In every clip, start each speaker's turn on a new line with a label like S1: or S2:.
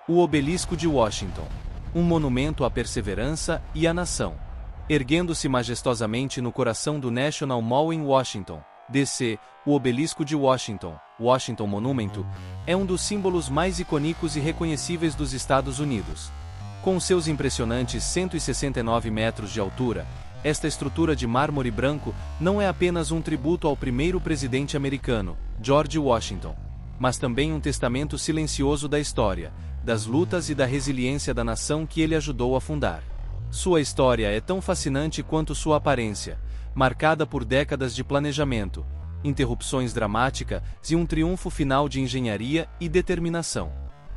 S1: O Obelisco de Washington. Um monumento à perseverança e à nação. Erguendo-se majestosamente no coração do National Mall em Washington, D.C., o Obelisco de Washington, Washington Monument, é um dos símbolos mais icônicos e reconhecíveis dos Estados Unidos. Com seus impressionantes 169 metros de altura, esta estrutura de mármore branco não é apenas um tributo ao primeiro presidente americano, George Washington, mas também um testamento silencioso da história, das lutas e da resiliência da nação que ele ajudou a fundar. Sua história é tão fascinante quanto sua aparência, marcada por décadas de planejamento, interrupções dramáticas e um triunfo final de engenharia e determinação.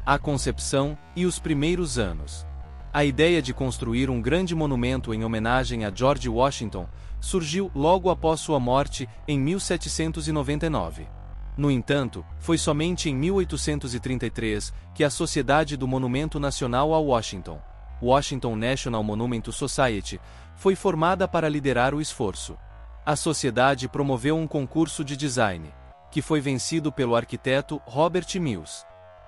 S1: A concepção e os primeiros anos. A ideia de construir um grande monumento em homenagem a George Washington surgiu logo após sua morte em 1799. No entanto, foi somente em 1833 que a Sociedade do Monumento Nacional a Washington, Washington National Monument Society, foi formada para liderar o esforço. A sociedade promoveu um concurso de design, que foi vencido pelo arquiteto Robert Mills.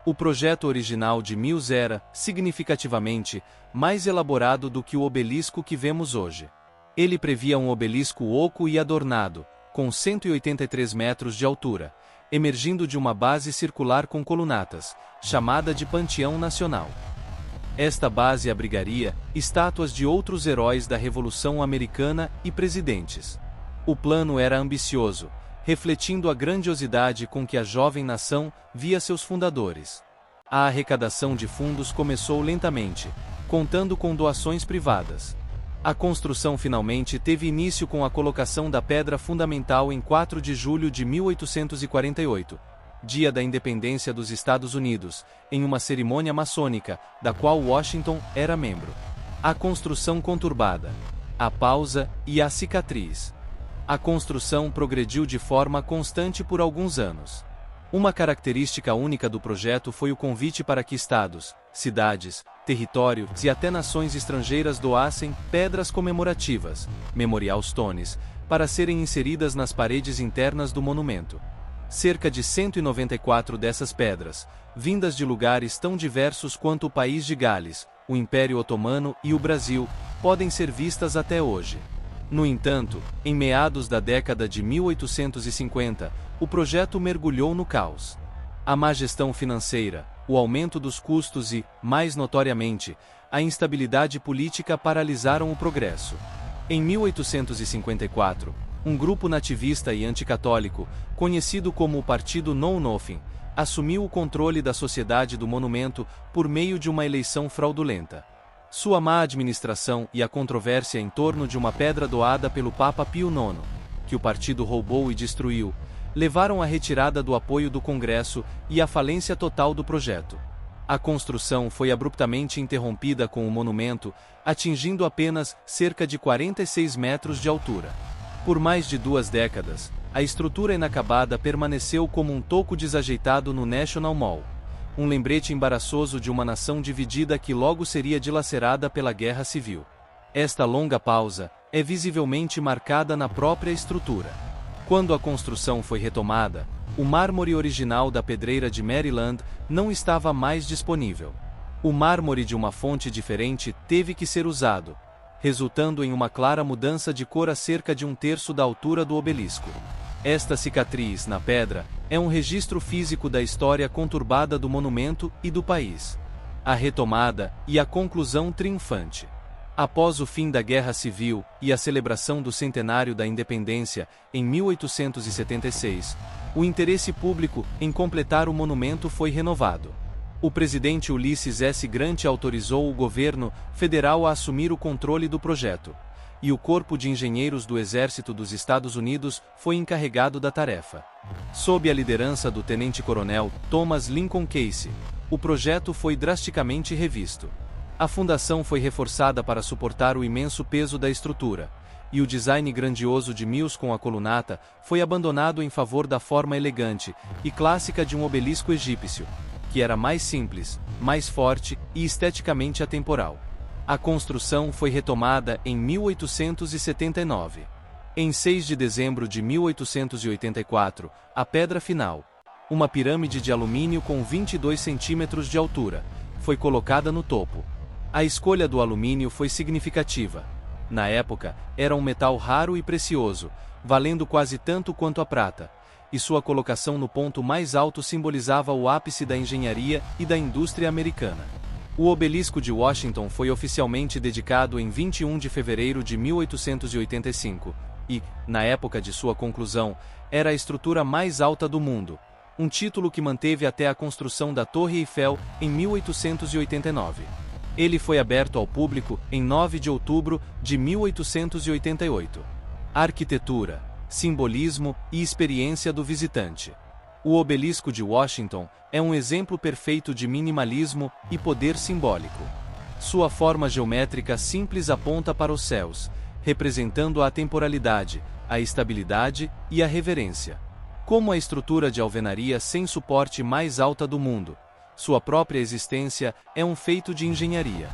S1: O projeto original de Mills era, significativamente, mais elaborado do que o obelisco que vemos hoje. Ele previa um obelisco oco e adornado, com 183 metros de altura, emergindo de uma base circular com colunatas, chamada de Panteão Nacional. Esta base abrigaria estátuas de outros heróis da Revolução Americana e presidentes. O plano era ambicioso, refletindo a grandiosidade com que a jovem nação via seus fundadores. A arrecadação de fundos começou lentamente, contando com doações privadas. A construção finalmente teve início com a colocação da pedra fundamental em 4 de julho de 1848, dia da independência dos Estados Unidos, em uma cerimônia maçônica, da qual Washington era membro. A construção conturbada, a pausa e a cicatriz. A construção progrediu de forma constante por alguns anos. Uma característica única do projeto foi o convite para que estados, cidades, territórios e até nações estrangeiras doassem pedras comemorativas, memorial stones, para serem inseridas nas paredes internas do monumento. Cerca de 194 dessas pedras, vindas de lugares tão diversos quanto o país de Gales, o Império Otomano e o Brasil, podem ser vistas até hoje. No entanto, em meados da década de 1850, o projeto mergulhou no caos. A má gestão financeira, o aumento dos custos e, mais notoriamente, a instabilidade política paralisaram o progresso. Em 1854, um grupo nativista e anticatólico, conhecido como o Partido Know Nothing, assumiu o controle da sociedade do monumento por meio de uma eleição fraudulenta. Sua má administração e a controvérsia em torno de uma pedra doada pelo Papa Pio IX, que o partido roubou e destruiu, levaram à retirada do apoio do Congresso e à falência total do projeto. A construção foi abruptamente interrompida com o monumento, atingindo apenas cerca de 46 metros de altura. Por mais de 2 décadas, a estrutura inacabada permaneceu como um toco desajeitado no National Mall, um lembrete embaraçoso de uma nação dividida que logo seria dilacerada pela Guerra Civil. Esta longa pausa é visivelmente marcada na própria estrutura. Quando a construção foi retomada, o mármore original da pedreira de Maryland não estava mais disponível. O mármore de uma fonte diferente teve que ser usado, resultando em uma clara mudança de cor a cerca de 1/3 da altura do obelisco. Esta cicatriz na pedra é um registro físico da história conturbada do monumento e do país. A retomada e a conclusão triunfante. Após o fim da Guerra Civil e a celebração do centenário da independência, em 1876, o interesse público em completar o monumento foi renovado. O presidente Ulysses S. Grant autorizou o governo federal a assumir o controle do projeto, e o Corpo de Engenheiros do Exército dos Estados Unidos foi encarregado da tarefa. Sob a liderança do tenente-coronel Thomas Lincoln Casey, o projeto foi drasticamente revisto. A fundação foi reforçada para suportar o imenso peso da estrutura, e o design grandioso de Mills com a colunata foi abandonado em favor da forma elegante e clássica de um obelisco egípcio, que era mais simples, mais forte e esteticamente atemporal. A construção foi retomada em 1879. Em 6 de dezembro de 1884, a pedra final, uma pirâmide de alumínio com 22 centímetros de altura, foi colocada no topo. A escolha do alumínio foi significativa. Na época, era um metal raro e precioso, valendo quase tanto quanto a prata, e sua colocação no ponto mais alto simbolizava o ápice da engenharia e da indústria americana. O Obelisco de Washington foi oficialmente dedicado em 21 de fevereiro de 1885, e, na época de sua conclusão, era a estrutura mais alta do mundo, um título que manteve até a construção da Torre Eiffel em 1889. Ele foi aberto ao público em 9 de outubro de 1888. Arquitetura, simbolismo e experiência do visitante. O Obelisco de Washington é um exemplo perfeito de minimalismo e poder simbólico. Sua forma geométrica simples aponta para os céus, representando a temporalidade, a estabilidade e a reverência. Como a estrutura de alvenaria sem suporte mais alta do mundo, sua própria existência é um feito de engenharia.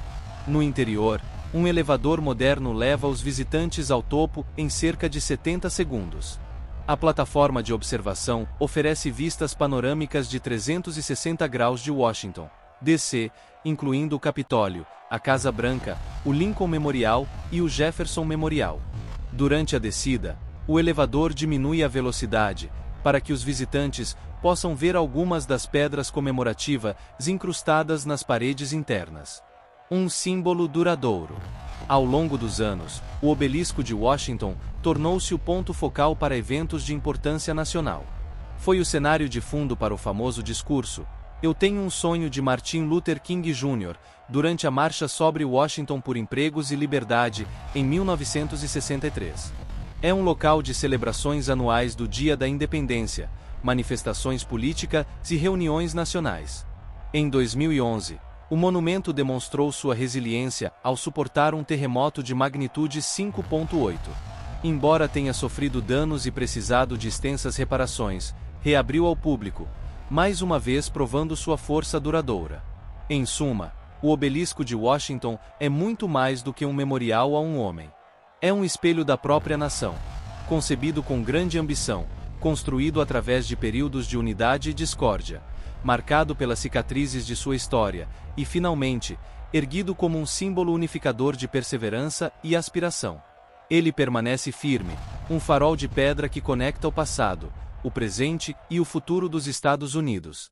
S1: No interior, um elevador moderno leva os visitantes ao topo em cerca de 70 segundos. A plataforma de observação oferece vistas panorâmicas de 360 graus de Washington, D.C., incluindo o Capitólio, a Casa Branca, o Lincoln Memorial e o Jefferson Memorial. Durante a descida, o elevador diminui a velocidade, para que os visitantes possam ver algumas das pedras comemorativas incrustadas nas paredes internas. Um símbolo duradouro. Ao longo dos anos, o Obelisco de Washington tornou-se o ponto focal para eventos de importância nacional. Foi o cenário de fundo para o famoso discurso "Eu tenho um sonho" de Martin Luther King Jr., durante a Marcha sobre Washington por Empregos e Liberdade, em 1963. É um local de celebrações anuais do Dia da Independência, manifestações políticas e reuniões nacionais. Em 2011, o monumento demonstrou sua resiliência ao suportar um terremoto de magnitude 5.8. Embora tenha sofrido danos e precisado de extensas reparações, reabriu ao público, mais uma vez provando sua força duradoura. Em suma, o Obelisco de Washington é muito mais do que um memorial a um homem. É um espelho da própria nação, concebido com grande ambição, construído através de períodos de unidade e discórdia, marcado pelas cicatrizes de sua história, e finalmente, erguido como um símbolo unificador de perseverança e aspiração. Ele permanece firme, um farol de pedra que conecta o passado, o presente e o futuro dos Estados Unidos.